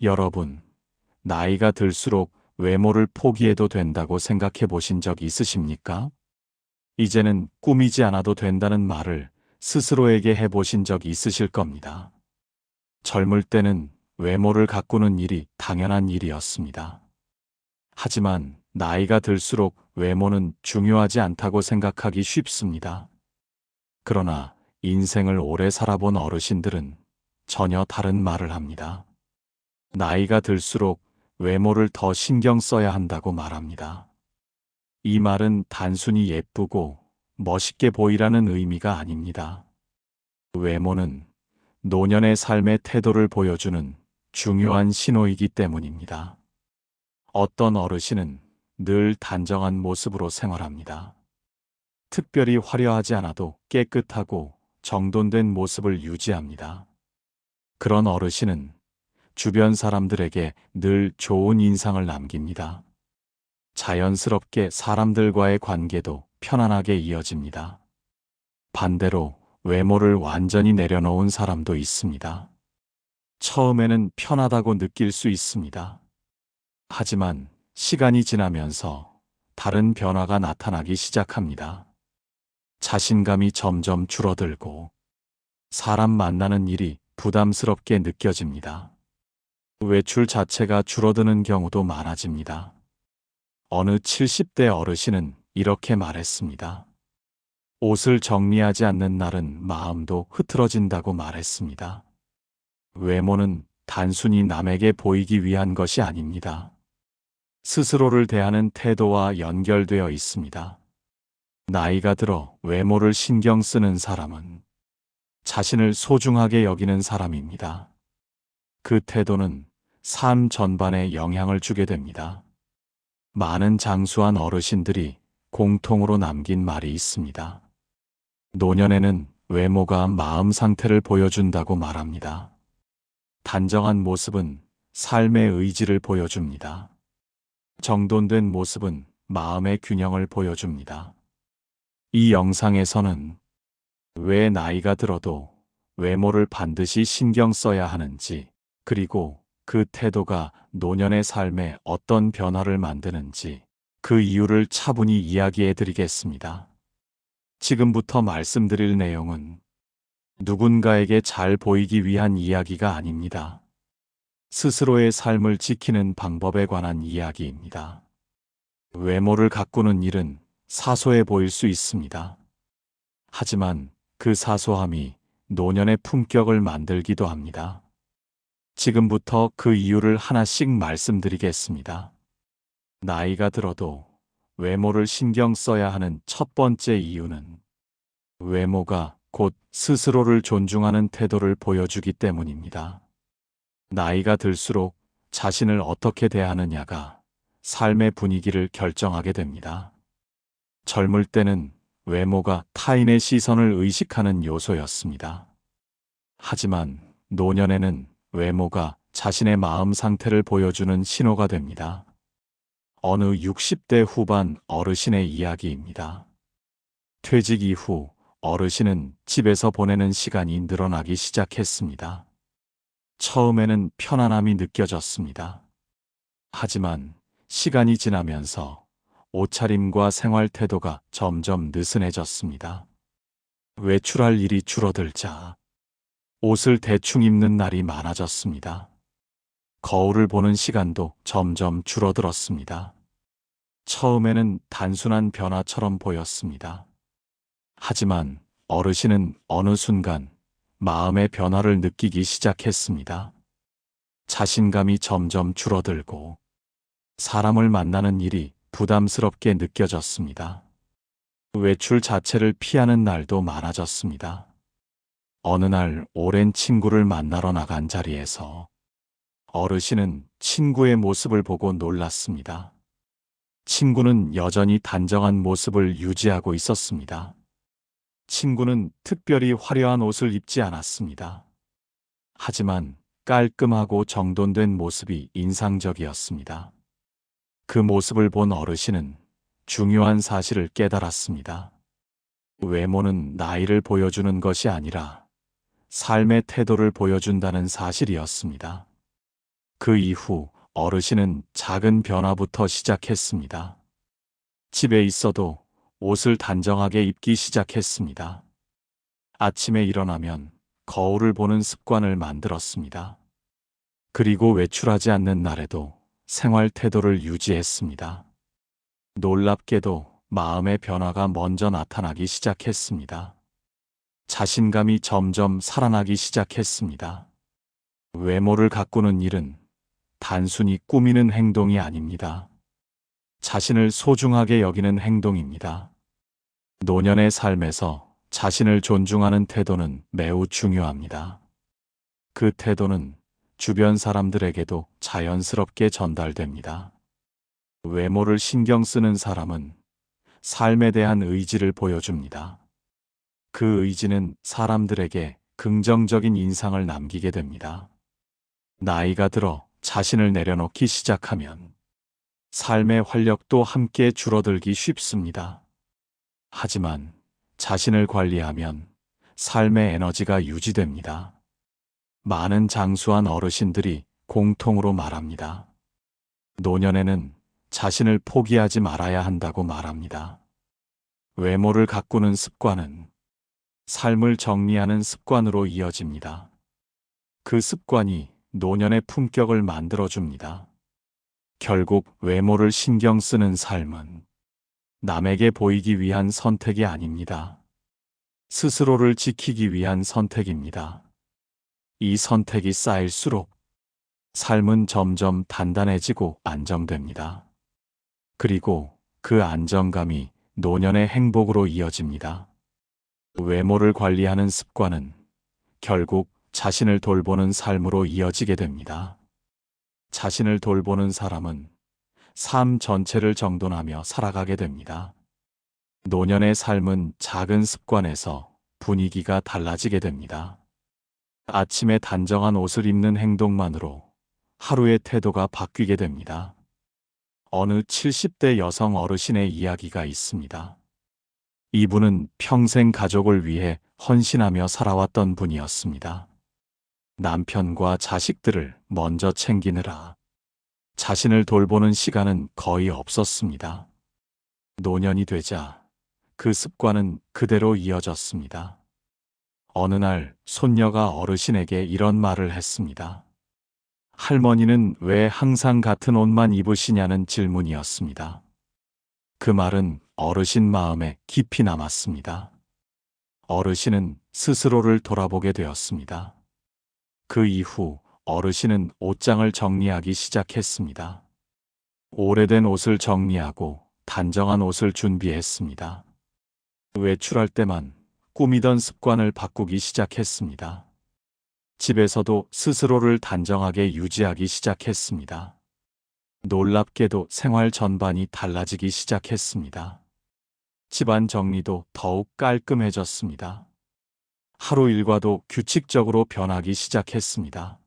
여러분, 나이가 들수록 외모를 포기해도 된다고 생각해 보신 적 있으십니까? 이제는 꾸미지 않아도 된다는 말을 스스로에게 해보신 적 있으실 겁니다. 젊을 때는 외모를 가꾸는 일이 당연한 일이었습니다. 하지만 나이가 들수록 외모는 중요하지 않다고 생각하기 쉽습니다. 그러나 인생을 오래 살아본 어르신들은 전혀 다른 말을 합니다. 나이가 들수록 외모를 더 신경 써야 한다고 말합니다. 이 말은 단순히 예쁘고 멋있게 보이라는 의미가 아닙니다. 외모는 노년의 삶의 태도를 보여주는 중요한 신호이기 때문입니다. 어떤 어르신은 늘 단정한 모습으로 생활합니다. 특별히 화려하지 않아도 깨끗하고 정돈된 모습을 유지합니다. 그런 어르신은 주변 사람들에게 늘 좋은 인상을 남깁니다. 자연스럽게 사람들과의 관계도 편안하게 이어집니다. 반대로 외모를 완전히 내려놓은 사람도 있습니다. 처음에는 편하다고 느낄 수 있습니다. 하지만 시간이 지나면서 다른 변화가 나타나기 시작합니다. 자신감이 점점 줄어들고 사람 만나는 일이 부담스럽게 느껴집니다. 외출 자체가 줄어드는 경우도 많아집니다. 어느 70대 어르신은 이렇게 말했습니다. 옷을 정리하지 않는 날은 마음도 흐트러진다고 말했습니다. 외모는 단순히 남에게 보이기 위한 것이 아닙니다. 스스로를 대하는 태도와 연결되어 있습니다. 나이가 들어 외모를 신경 쓰는 사람은 자신을 소중하게 여기는 사람입니다. 그 태도는 삶 전반에 영향을 주게 됩니다. 많은 장수한 어르신들이 공통으로 남긴 말이 있습니다. 노년에는 외모가 마음 상태를 보여준다고 말합니다. 단정한 모습은 삶의 의지를 보여줍니다. 정돈된 모습은 마음의 균형을 보여줍니다. 이 영상에서는 왜 나이가 들어도 외모를 반드시 신경 써야 하는지, 그리고 그 태도가 노년의 삶에 어떤 변화를 만드는지 그 이유를 차분히 이야기해 드리겠습니다. 지금부터 말씀드릴 내용은 누군가에게 잘 보이기 위한 이야기가 아닙니다. 스스로의 삶을 지키는 방법에 관한 이야기입니다. 외모를 가꾸는 일은 사소해 보일 수 있습니다. 하지만 그 사소함이 노년의 품격을 만들기도 합니다. 지금부터 그 이유를 하나씩 말씀드리겠습니다. 나이가 들어도 외모를 신경 써야 하는 첫 번째 이유는 외모가 곧 스스로를 존중하는 태도를 보여주기 때문입니다. 나이가 들수록 자신을 어떻게 대하느냐가 삶의 분위기를 결정하게 됩니다. 젊을 때는 외모가 타인의 시선을 의식하는 요소였습니다. 하지만 노년에는 외모가 자신의 마음 상태를 보여주는 신호가 됩니다. 어느 60대 후반 어르신의 이야기입니다. 퇴직 이후 어르신은 집에서 보내는 시간이 늘어나기 시작했습니다. 처음에는 편안함이 느껴졌습니다. 하지만 시간이 지나면서 옷차림과 생활 태도가 점점 느슨해졌습니다. 외출할 일이 줄어들자 옷을 대충 입는 날이 많아졌습니다. 거울을 보는 시간도 점점 줄어들었습니다. 처음에는 단순한 변화처럼 보였습니다. 하지만 어르신은 어느 순간 마음의 변화를 느끼기 시작했습니다. 자신감이 점점 줄어들고 사람을 만나는 일이 부담스럽게 느껴졌습니다. 외출 자체를 피하는 날도 많아졌습니다. 어느 날 오랜 친구를 만나러 나간 자리에서 어르신은 친구의 모습을 보고 놀랐습니다. 친구는 여전히 단정한 모습을 유지하고 있었습니다. 친구는 특별히 화려한 옷을 입지 않았습니다. 하지만 깔끔하고 정돈된 모습이 인상적이었습니다. 그 모습을 본 어르신은 중요한 사실을 깨달았습니다. 외모는 나이를 보여주는 것이 아니라 삶의 태도를 보여준다는 사실이었습니다. 그 이후 어르신은 작은 변화부터 시작했습니다. 집에 있어도 옷을 단정하게 입기 시작했습니다. 아침에 일어나면 거울을 보는 습관을 만들었습니다. 그리고 외출하지 않는 날에도 생활 태도를 유지했습니다. 놀랍게도 마음의 변화가 먼저 나타나기 시작했습니다. 자신감이 점점 살아나기 시작했습니다. 외모를 가꾸는 일은 단순히 꾸미는 행동이 아닙니다. 자신을 소중하게 여기는 행동입니다. 노년의 삶에서 자신을 존중하는 태도는 매우 중요합니다. 그 태도는 주변 사람들에게도 자연스럽게 전달됩니다. 외모를 신경 쓰는 사람은 삶에 대한 의지를 보여줍니다. 그 의지는 사람들에게 긍정적인 인상을 남기게 됩니다. 나이가 들어 자신을 내려놓기 시작하면 삶의 활력도 함께 줄어들기 쉽습니다. 하지만 자신을 관리하면 삶의 에너지가 유지됩니다. 많은 장수한 어르신들이 공통으로 말합니다. 노년에는 자신을 포기하지 말아야 한다고 말합니다. 외모를 가꾸는 습관은 삶을 정리하는 습관으로 이어집니다. 그 습관이 노년의 품격을 만들어줍니다. 결국 외모를 신경 쓰는 삶은 남에게 보이기 위한 선택이 아닙니다. 스스로를 지키기 위한 선택입니다. 이 선택이 쌓일수록 삶은 점점 단단해지고 안정됩니다. 그리고 그 안정감이 노년의 행복으로 이어집니다. 외모를 관리하는 습관은 결국 자신을 돌보는 삶으로 이어지게 됩니다. 자신을 돌보는 사람은 삶 전체를 정돈하며 살아가게 됩니다. 노년의 삶은 작은 습관에서 분위기가 달라지게 됩니다. 아침에 단정한 옷을 입는 행동만으로 하루의 태도가 바뀌게 됩니다. 어느 70대 여성 어르신의 이야기가 있습니다. 이분은 평생 가족을 위해 헌신하며 살아왔던 분이었습니다. 남편과 자식들을 먼저 챙기느라 자신을 돌보는 시간은 거의 없었습니다. 노년이 되자 그 습관은 그대로 이어졌습니다. 어느 날 손녀가 어르신에게 이런 말을 했습니다. 할머니는 왜 항상 같은 옷만 입으시냐는 질문이었습니다. 그 말은 어르신 마음에 깊이 남았습니다. 어르신은 스스로를 돌아보게 되었습니다. 그 이후 어르신은 옷장을 정리하기 시작했습니다. 오래된 옷을 정리하고 단정한 옷을 준비했습니다. 외출할 때만 꾸미던 습관을 바꾸기 시작했습니다. 집에서도 스스로를 단정하게 유지하기 시작했습니다. 놀랍게도 생활 전반이 달라지기 시작했습니다. 집안 정리도 더욱 깔끔해졌습니다. 하루 일과도 규칙적으로 변하기 시작했습니다.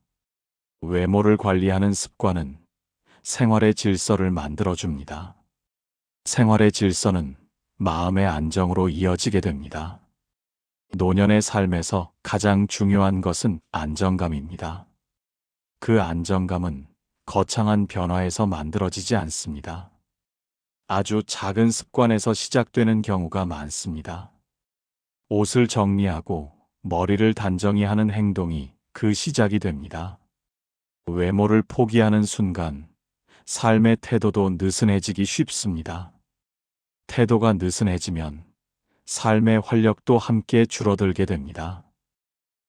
외모를 관리하는 습관은 생활의 질서를 만들어줍니다. 생활의 질서는 마음의 안정으로 이어지게 됩니다. 노년의 삶에서 가장 중요한 것은 안정감입니다. 그 안정감은 거창한 변화에서 만들어지지 않습니다. 아주 작은 습관에서 시작되는 경우가 많습니다. 옷을 정리하고 머리를 단정히 하는 행동이 그 시작이 됩니다. 외모를 포기하는 순간 삶의 태도도 느슨해지기 쉽습니다. 태도가 느슨해지면 삶의 활력도 함께 줄어들게 됩니다.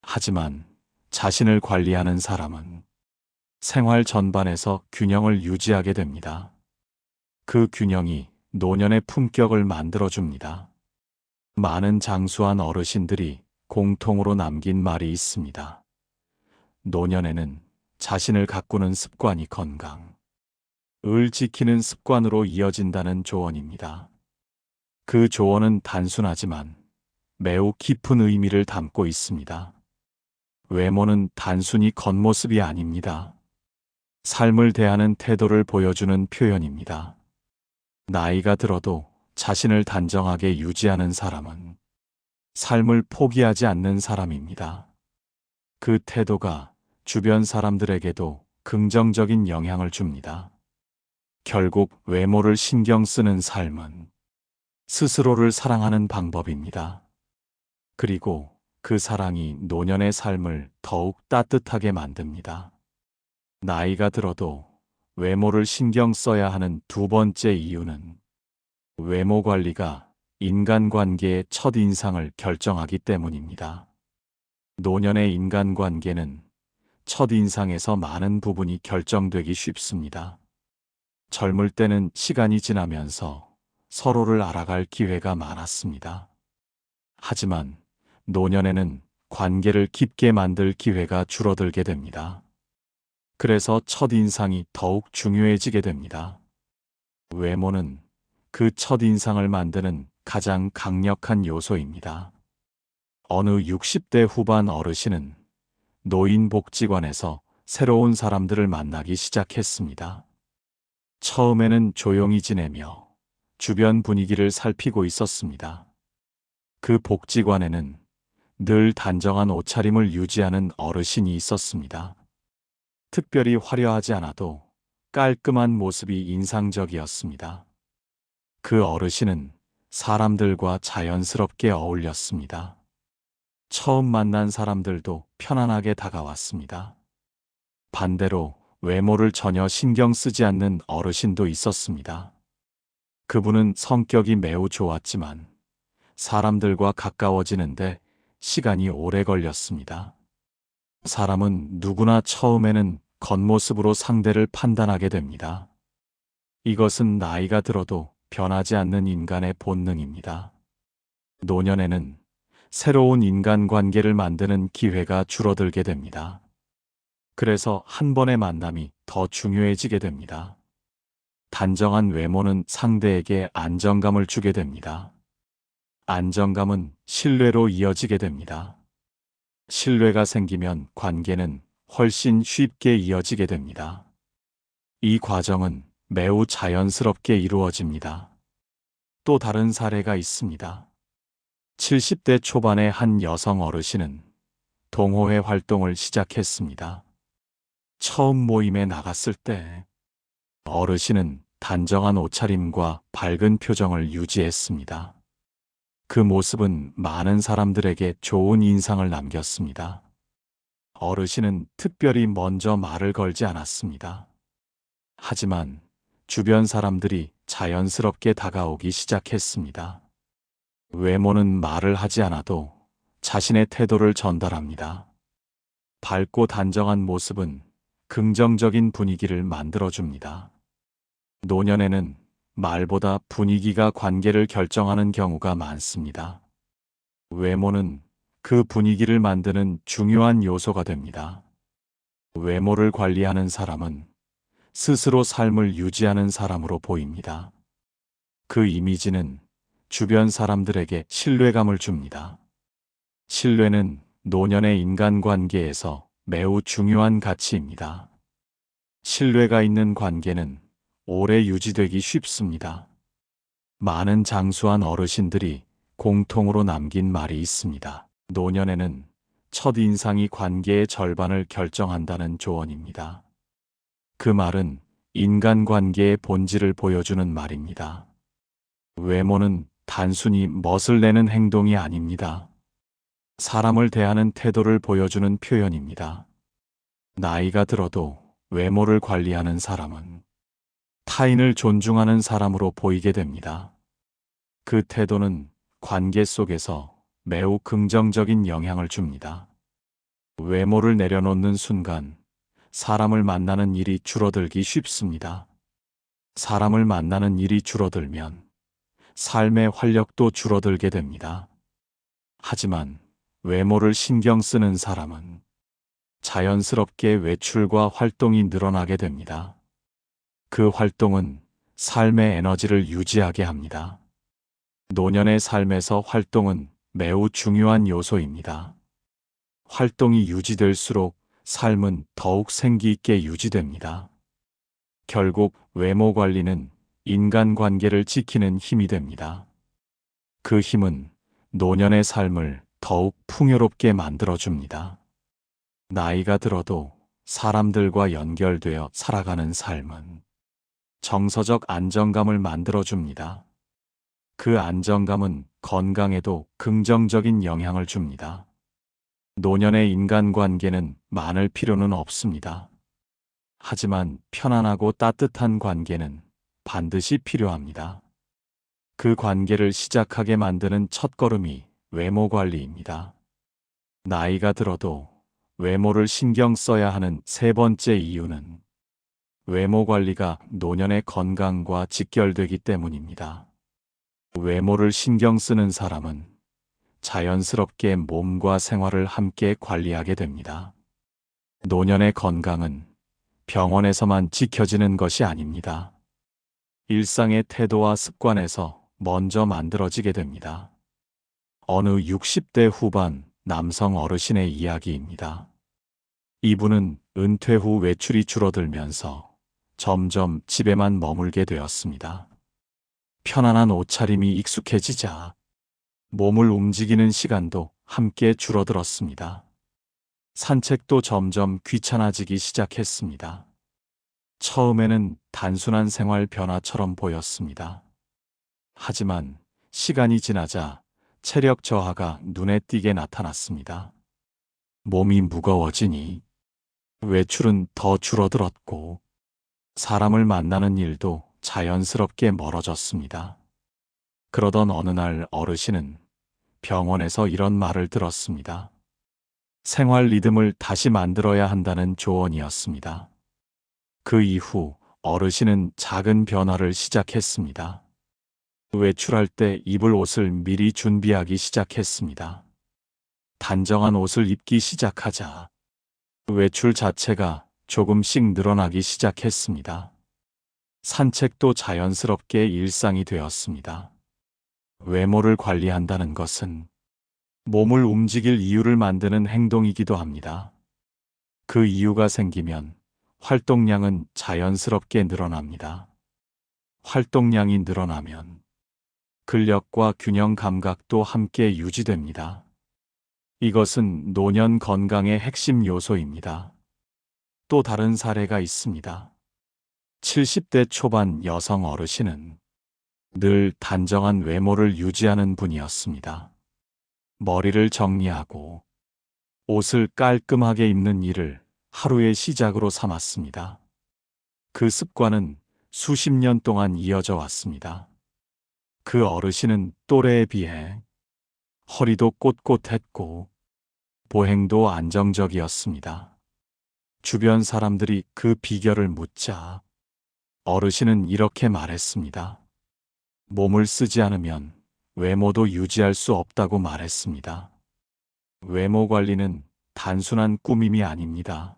하지만 자신을 관리하는 사람은 생활 전반에서 균형을 유지하게 됩니다. 그 균형이 노년의 품격을 만들어줍니다. 많은 장수한 어르신들이 공통으로 남긴 말이 있습니다. 노년에는 자신을 가꾸는 습관이 건강, 을 지키는 습관으로 이어진다는 조언입니다. 그 조언은 단순하지만 매우 깊은 의미를 담고 있습니다. 외모는 단순히 겉모습이 아닙니다. 삶을 대하는 태도를 보여주는 표현입니다. 나이가 들어도 자신을 단정하게 유지하는 사람은 삶을 포기하지 않는 사람입니다. 그 태도가 주변 사람들에게도 긍정적인 영향을 줍니다. 결국 외모를 신경 쓰는 삶은 스스로를 사랑하는 방법입니다. 그리고 그 사랑이 노년의 삶을 더욱 따뜻하게 만듭니다. 나이가 들어도 외모를 신경 써야 하는 두 번째 이유는 외모 관리가 인간관계의 첫인상을 결정하기 때문입니다. 노년의 인간관계는 첫인상에서 많은 부분이 결정되기 쉽습니다. 젊을 때는 시간이 지나면서 서로를 알아갈 기회가 많았습니다. 하지만 노년에는 관계를 깊게 만들 기회가 줄어들게 됩니다. 그래서 첫인상이 더욱 중요해지게 됩니다. 외모는 그 첫인상을 만드는 가장 강력한 요소입니다. 어느 60대 후반 어르신은 노인복지관에서 새로운 사람들을 만나기 시작했습니다. 처음에는 조용히 지내며 주변 분위기를 살피고 있었습니다. 그 복지관에는 늘 단정한 옷차림을 유지하는 어르신이 있었습니다. 특별히 화려하지 않아도 깔끔한 모습이 인상적이었습니다. 그 어르신은 사람들과 자연스럽게 어울렸습니다. 처음 만난 사람들도 편안하게 다가왔습니다. 반대로 외모를 전혀 신경 쓰지 않는 어르신도 있었습니다. 그분은 성격이 매우 좋았지만 사람들과 가까워지는데 시간이 오래 걸렸습니다. 사람은 누구나 처음에는 겉모습으로 상대를 판단하게 됩니다. 이것은 나이가 들어도 변하지 않는 인간의 본능입니다. 노년에는 새로운 인간관계를 만드는 기회가 줄어들게 됩니다. 그래서 한 번의 만남이 더 중요해지게 됩니다. 단정한 외모는 상대에게 안정감을 주게 됩니다. 안정감은 신뢰로 이어지게 됩니다. 신뢰가 생기면 관계는 훨씬 쉽게 이어지게 됩니다. 이 과정은 매우 자연스럽게 이루어집니다. 또 다른 사례가 있습니다. 70대 초반의 한 여성 어르신은 동호회 활동을 시작했습니다. 처음 모임에 나갔을 때 어르신은 단정한 옷차림과 밝은 표정을 유지했습니다. 그 모습은 많은 사람들에게 좋은 인상을 남겼습니다. 어르신은 특별히 먼저 말을 걸지 않았습니다. 하지만 주변 사람들이 자연스럽게 다가오기 시작했습니다. 외모는 말을 하지 않아도 자신의 태도를 전달합니다. 밝고 단정한 모습은 긍정적인 분위기를 만들어줍니다. 노년에는 말보다 분위기가 관계를 결정하는 경우가 많습니다. 외모는 그 분위기를 만드는 중요한 요소가 됩니다. 외모를 관리하는 사람은 스스로 삶을 유지하는 사람으로 보입니다. 그 이미지는 주변 사람들에게 신뢰감을 줍니다. 신뢰는 노년의 인간관계에서 매우 중요한 가치입니다. 신뢰가 있는 관계는 오래 유지되기 쉽습니다. 많은 장수한 어르신들이 공통으로 남긴 말이 있습니다. 노년에는 첫인상이 관계의 절반을 결정한다는 조언입니다. 그 말은 인간관계의 본질을 보여주는 말입니다. 외모는 단순히 멋을 내는 행동이 아닙니다. 사람을 대하는 태도를 보여주는 표현입니다. 나이가 들어도 외모를 관리하는 사람은 타인을 존중하는 사람으로 보이게 됩니다. 그 태도는 관계 속에서 매우 긍정적인 영향을 줍니다. 외모를 내려놓는 순간 사람을 만나는 일이 줄어들기 쉽습니다. 사람을 만나는 일이 줄어들면 삶의 활력도 줄어들게 됩니다. 하지만 외모를 신경 쓰는 사람은 자연스럽게 외출과 활동이 늘어나게 됩니다. 그 활동은 삶의 에너지를 유지하게 합니다. 노년의 삶에서 활동은 매우 중요한 요소입니다. 활동이 유지될수록 삶은 더욱 생기 있게 유지됩니다. 결국 외모 관리는 인간관계를 지키는 힘이 됩니다. 그 힘은 노년의 삶을 더욱 풍요롭게 만들어줍니다. 나이가 들어도 사람들과 연결되어 살아가는 삶은 정서적 안정감을 만들어줍니다. 그 안정감은 건강에도 긍정적인 영향을 줍니다. 노년의 인간관계는 많을 필요는 없습니다. 하지만 편안하고 따뜻한 관계는 반드시 필요합니다. 그 관계를 시작하게 만드는 첫걸음이 외모 관리입니다. 나이가 들어도 외모를 신경 써야 하는 세 번째 이유는 외모 관리가 노년의 건강과 직결되기 때문입니다. 외모를 신경 쓰는 사람은 자연스럽게 몸과 생활을 함께 관리하게 됩니다. 노년의 건강은 병원에서만 지켜지는 것이 아닙니다. 일상의 태도와 습관에서 먼저 만들어지게 됩니다. 어느 60대 후반 남성 어르신의 이야기입니다. 이분은 은퇴 후 외출이 줄어들면서 점점 집에만 머물게 되었습니다. 편안한 옷차림이 익숙해지자 몸을 움직이는 시간도 함께 줄어들었습니다. 산책도 점점 귀찮아지기 시작했습니다. 처음에는 단순한 생활 변화처럼 보였습니다. 하지만 시간이 지나자 체력 저하가 눈에 띄게 나타났습니다. 몸이 무거워지니 외출은 더 줄어들었고 사람을 만나는 일도 자연스럽게 멀어졌습니다. 그러던 어느 날 어르신은 병원에서 이런 말을 들었습니다. 생활 리듬을 다시 만들어야 한다는 조언이었습니다. 그 이후 어르신은 작은 변화를 시작했습니다. 외출할 때 입을 옷을 미리 준비하기 시작했습니다. 단정한 옷을 입기 시작하자 외출 자체가 조금씩 늘어나기 시작했습니다. 산책도 자연스럽게 일상이 되었습니다. 외모를 관리한다는 것은 몸을 움직일 이유를 만드는 행동이기도 합니다. 그 이유가 생기면 활동량은 자연스럽게 늘어납니다. 활동량이 늘어나면 근력과 균형 감각도 함께 유지됩니다. 이것은 노년 건강의 핵심 요소입니다. 또 다른 사례가 있습니다. 70대 초반 여성 어르신은 늘 단정한 외모를 유지하는 분이었습니다. 머리를 정리하고 옷을 깔끔하게 입는 일을 하루의 시작으로 삼았습니다. 그 습관은 수십 년 동안 이어져 왔습니다. 그 어르신은 또래에 비해 허리도 꼿꼿했고 보행도 안정적이었습니다. 주변 사람들이 그 비결을 묻자 어르신은 이렇게 말했습니다. 몸을 쓰지 않으면 외모도 유지할 수 없다고 말했습니다. 외모 관리는 단순한 꾸밈이 아닙니다.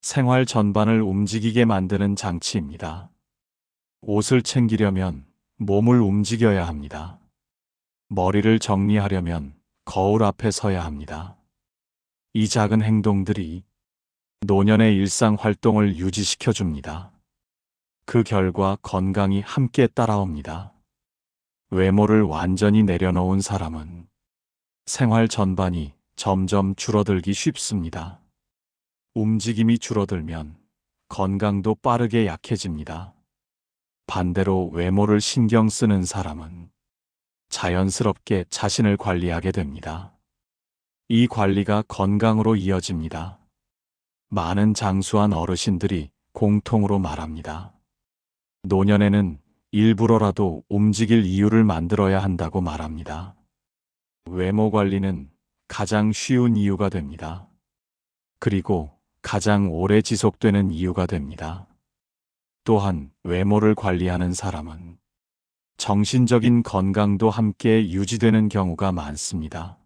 생활 전반을 움직이게 만드는 장치입니다. 옷을 챙기려면 몸을 움직여야 합니다. 머리를 정리하려면 거울 앞에 서야 합니다. 이 작은 행동들이 노년의 일상 활동을 유지시켜 줍니다. 그 결과 건강이 함께 따라옵니다. 외모를 완전히 내려놓은 사람은 생활 전반이 점점 줄어들기 쉽습니다. 움직임이 줄어들면 건강도 빠르게 약해집니다. 반대로 외모를 신경 쓰는 사람은 자연스럽게 자신을 관리하게 됩니다. 이 관리가 건강으로 이어집니다. 많은 장수한 어르신들이 공통으로 말합니다. 노년에는 일부러라도 움직일 이유를 만들어야 한다고 말합니다. 외모 관리는 가장 쉬운 이유가 됩니다. 그리고 가장 오래 지속되는 이유가 됩니다. 또한 외모를 관리하는 사람은 정신적인 건강도 함께 유지되는 경우가 많습니다.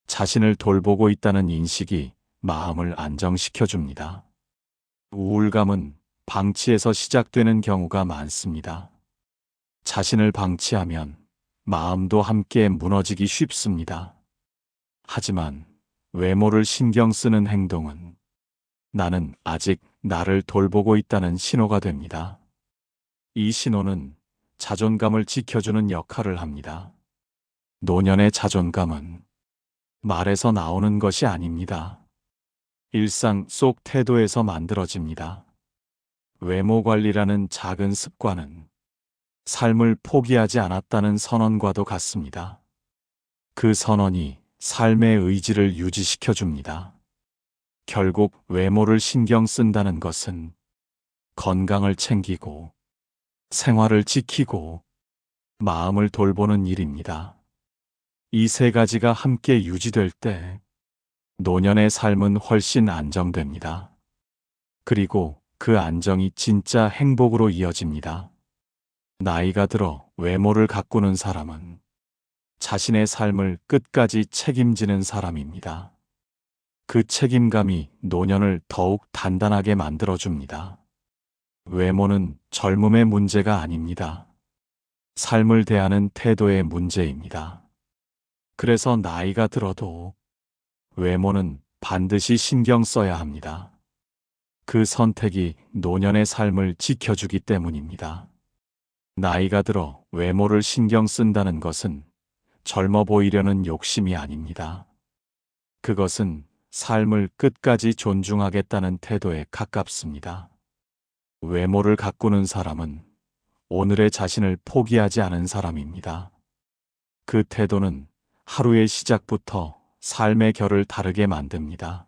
자신을 돌보고 있다는 인식이 마음을 안정시켜 줍니다. 우울감은 방치에서 시작되는 경우가 많습니다. 자신을 방치하면 마음도 함께 무너지기 쉽습니다. 하지만 외모를 신경 쓰는 행동은 나는 아직 나를 돌보고 있다는 신호가 됩니다. 이 신호는 자존감을 지켜주는 역할을 합니다. 노년의 자존감은 말에서 나오는 것이 아닙니다. 일상 속 태도에서 만들어집니다. 외모 관리라는 작은 습관은 삶을 포기하지 않았다는 선언과도 같습니다. 그 선언이 삶의 의지를 유지시켜 줍니다. 결국 외모를 신경 쓴다는 것은 건강을 챙기고 생활을 지키고 마음을 돌보는 일입니다. 이 세 가지가 함께 유지될 때 노년의 삶은 훨씬 안정됩니다. 그리고 그 안정이 진짜 행복으로 이어집니다. 나이가 들어 외모를 가꾸는 사람은 자신의 삶을 끝까지 책임지는 사람입니다. 그 책임감이 노년을 더욱 단단하게 만들어줍니다. 외모는 젊음의 문제가 아닙니다. 삶을 대하는 태도의 문제입니다. 그래서 나이가 들어도 외모는 반드시 신경 써야 합니다. 그 선택이 노년의 삶을 지켜주기 때문입니다. 나이가 들어 외모를 신경 쓴다는 것은 젊어 보이려는 욕심이 아닙니다. 그것은 삶을 끝까지 존중하겠다는 태도에 가깝습니다. 외모를 가꾸는 사람은 오늘의 자신을 포기하지 않은 사람입니다. 그 태도는 하루의 시작부터 삶의 결을 다르게 만듭니다.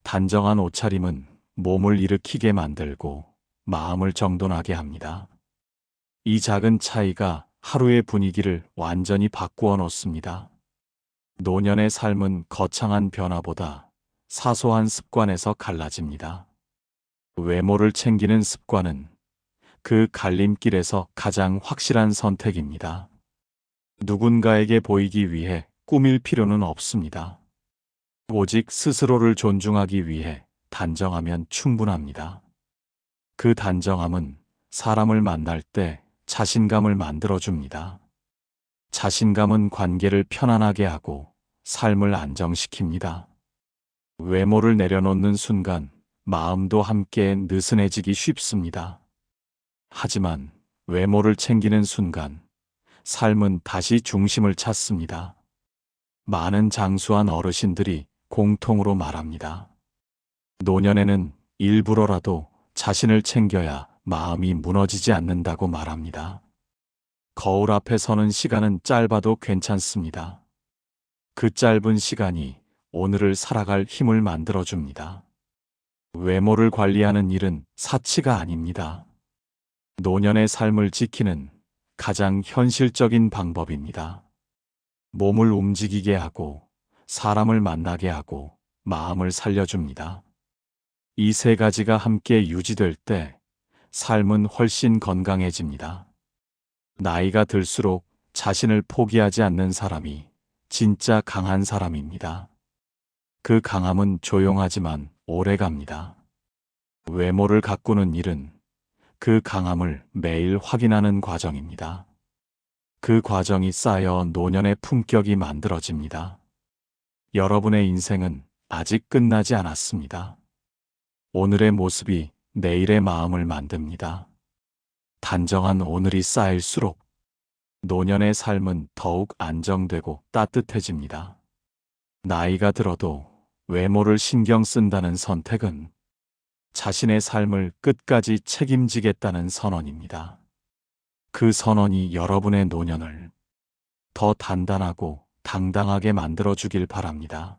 단정한 옷차림은 몸을 일으키게 만들고 마음을 정돈하게 합니다. 이 작은 차이가 하루의 분위기를 완전히 바꾸어 놓습니다. 노년의 삶은 거창한 변화보다 사소한 습관에서 갈라집니다. 외모를 챙기는 습관은 그 갈림길에서 가장 확실한 선택입니다. 누군가에게 보이기 위해 꾸밀 필요는 없습니다. 오직 스스로를 존중하기 위해 단정하면 충분합니다. 그 단정함은 사람을 만날 때 자신감을 만들어줍니다. 자신감은 관계를 편안하게 하고 삶을 안정시킵니다. 외모를 내려놓는 순간 마음도 함께 느슨해지기 쉽습니다. 하지만 외모를 챙기는 순간 삶은 다시 중심을 찾습니다. 많은 장수한 어르신들이 공통으로 말합니다. 노년에는 일부러라도 자신을 챙겨야 마음이 무너지지 않는다고 말합니다. 거울 앞에 서는 시간은 짧아도 괜찮습니다. 그 짧은 시간이 오늘을 살아갈 힘을 만들어줍니다. 외모를 관리하는 일은 사치가 아닙니다. 노년의 삶을 지키는 가장 현실적인 방법입니다. 몸을 움직이게 하고 사람을 만나게 하고 마음을 살려줍니다. 이 세 가지가 함께 유지될 때 삶은 훨씬 건강해집니다. 나이가 들수록 자신을 포기하지 않는 사람이 진짜 강한 사람입니다. 그 강함은 조용하지만 오래갑니다. 외모를 가꾸는 일은 그 강함을 매일 확인하는 과정입니다. 그 과정이 쌓여 노년의 품격이 만들어집니다. 여러분의 인생은 아직 끝나지 않았습니다. 오늘의 모습이 내일의 마음을 만듭니다. 단정한 오늘이 쌓일수록 노년의 삶은 더욱 안정되고 따뜻해집니다. 나이가 들어도 외모를 신경 쓴다는 선택은 자신의 삶을 끝까지 책임지겠다는 선언입니다. 그 선언이 여러분의 노년을 더 단단하고 당당하게 만들어주길 바랍니다.